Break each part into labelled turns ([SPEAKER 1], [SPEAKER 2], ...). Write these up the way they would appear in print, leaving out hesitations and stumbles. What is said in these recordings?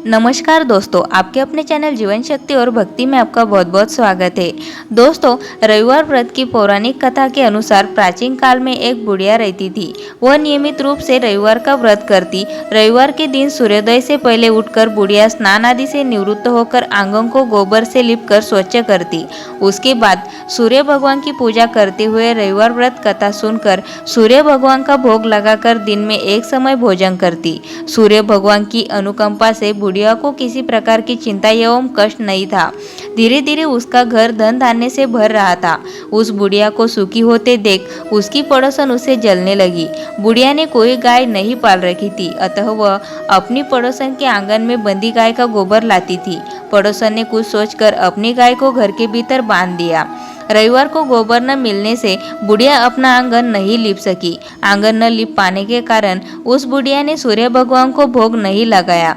[SPEAKER 1] नमस्कार दोस्तों, आपके अपने चैनल जीवन शक्ति और भक्ति में आपका बहुत बहुत स्वागत है। दोस्तों, रविवार व्रत की पौराणिक कथा के अनुसार प्राचीन काल में एक बुढ़िया रहती थी। वह नियमित रूप से रविवार का व्रत करती। रविवार के दिन सूर्योदय से पहले उठकर बुढ़िया स्नान आदि से निवृत्त होकर आंगन को गोबर से लिपकर स्वच्छ करती। उसके बाद सूर्य भगवान की पूजा करते हुए रविवार व्रत कथा सुनकर सूर्य भगवान का भोग लगाकर दिन में एक समय भोजन करती। सूर्य भगवान की अनुकंपा से बुढ़िया को किसी प्रकार की चिंता एवं कष्ट नहीं था। धीरे धीरे उसका घर धन धान्य से भर रहा था। उस बुढ़िया को सुखी होते देख उसकी पड़ोसन उसे जलने लगी। बुढ़िया ने कोई गाय नहीं पाल रखी थी, अतः वह अपनी पड़ोसन के आंगन में बंधी गाय का गोबर लाती थी। पड़ोसन ने कुछ सोचकर अपनी गाय को घर के भीतर बांध दिया। रविवार को गोबर न मिलने से बुढ़िया अपना आंगन नहीं लीप सकी। आंगन न लीप पाने के कारण उस बुढ़िया ने सूर्य भगवान को भोग नहीं लगाया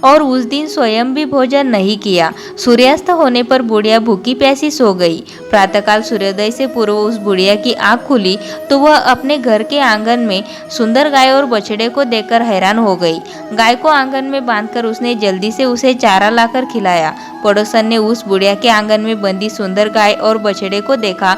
[SPEAKER 1] और उस दिन स्वयं भी भोजन नहीं किया। सूर्यास्त होने पर बुढ़िया भूखी प्यासी सो गई। प्रातःकाल सूर्योदय से पूर्व उस बुढ़िया की आंख खुली तो वह अपने घर के आंगन में सुंदर गाय और बछड़े को देखकर हैरान हो गई। गाय को आंगन में बांधकर उसने जल्दी से उसे चारा लाकर खिलाया। पड़ोसन ने उस बुढ़िया के आंगन में बंधी सुंदर गाय और बछड़े को देखा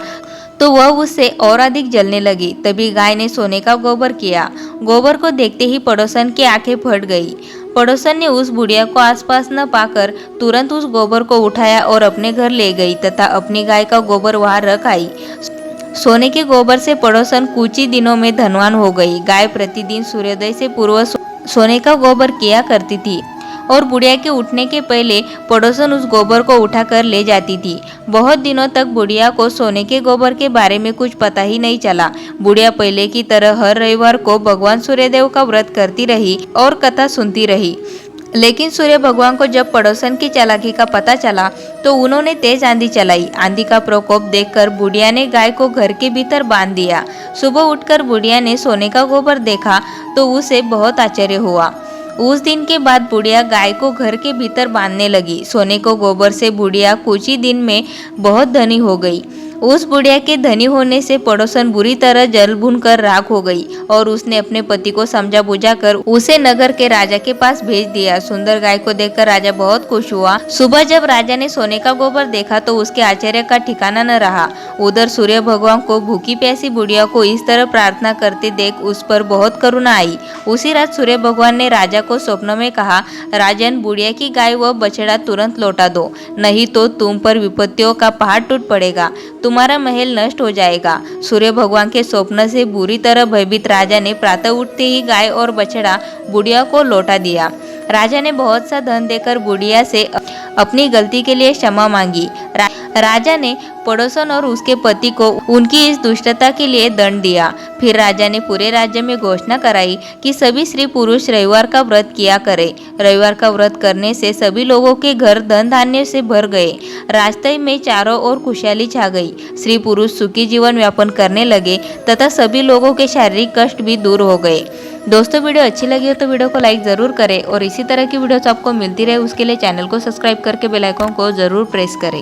[SPEAKER 1] तो वह उससे और अधिक जलने लगी। तभी गाय ने सोने का गोबर किया। गोबर को देखते ही पड़ोसन की आंखें फट गई। पड़ोसन ने उस बुढ़िया को आसपास न पाकर तुरंत उस गोबर को उठाया और अपने घर ले गई तथा अपनी गाय का गोबर वहां रख आई। सोने के गोबर से पड़ोसन कुछ ही दिनों में धनवान हो गई। गाय प्रतिदिन सूर्योदय से पूर्व सोने का गोबर किया करती थी और बुढ़िया के उठने के पहले पड़ोसन उस गोबर को उठाकर ले जाती थी। बहुत दिनों तक बुढ़िया को सोने के गोबर के बारे में कुछ पता ही नहीं चला। बुढ़िया पहले की तरह हर रविवार को भगवान सूर्यदेव का व्रत करती रही और कथा सुनती रही। लेकिन सूर्य भगवान को जब पड़ोसन की चालाकी का पता चला तो उन्होंने तेज आंधी चलाई। आंधी का प्रकोप देखकर बुढ़िया ने गाय को घर के भीतर बांध दिया। सुबह उठकर बुढ़िया ने सोने का गोबर देखा तो उसे बहुत आश्चर्य हुआ। उस दिन के बाद बुढ़िया गाय को घर के भीतर बांधने लगी। सोने को गोबर से बुढ़िया कुछ ही दिन में बहुत धनी हो गई। उस बुढ़िया के धनी होने से पड़ोसन बुरी तरह जल भून कर राख हो गई और उसने अपने पति को समझा बुझा कर उसे नगर के राजा के पास भेज दिया। सुंदर गाय को देखकर राजा बहुत खुश हुआ। सुबह जब राजा ने सोने का गोबर देखा तो उसके आश्चर्य का ठिकाना न रहा। उधर सूर्य भगवान को भूखी प्यासी बुढ़िया को इस तरह प्रार्थना करते देख उस पर बहुत करुणा आई। उसी रात सूर्य भगवान ने राजा को स्वप्न में कहा, राजन, बुढ़िया की गाय व बछड़ा तुरंत लौटा दो, नहीं तो तुम पर विपत्तियों का पहाड़ टूट पड़ेगा, तुम्हारा महल नष्ट हो जाएगा। सूर्य भगवान के स्वप्न से बुरी तरह भयभीत राजा ने प्रातः उठते ही गाय और बछड़ा बुढ़िया को लौटा दिया। राजा ने बहुत सा धन देकर बुढ़िया से अपनी गलती के लिए क्षमा मांगी। राजा ने पड़ोसन और उसके पति को उनकी इस दुष्टता के लिए दंड दिया। फिर राजा ने पूरे राज्य में घोषणा कराई कि सभी स्त्री पुरुष रविवार का व्रत किया करें। रविवार का व्रत करने से सभी लोगों के घर धन धान्य से भर गए। रास्ते में चारों ओर खुशहाली छा गई। स्त्री पुरुष सुखी जीवन यापन करने लगे तथा सभी लोगों के शारीरिक कष्ट भी दूर हो गए। दोस्तों, वीडियो अच्छी लगी हो तो वीडियो को लाइक ज़रूर करें और इसी तरह की वीडियोस आपको मिलती रहे उसके लिए चैनल को सब्सक्राइब करके बेल आइकन को ज़रूर प्रेस करें।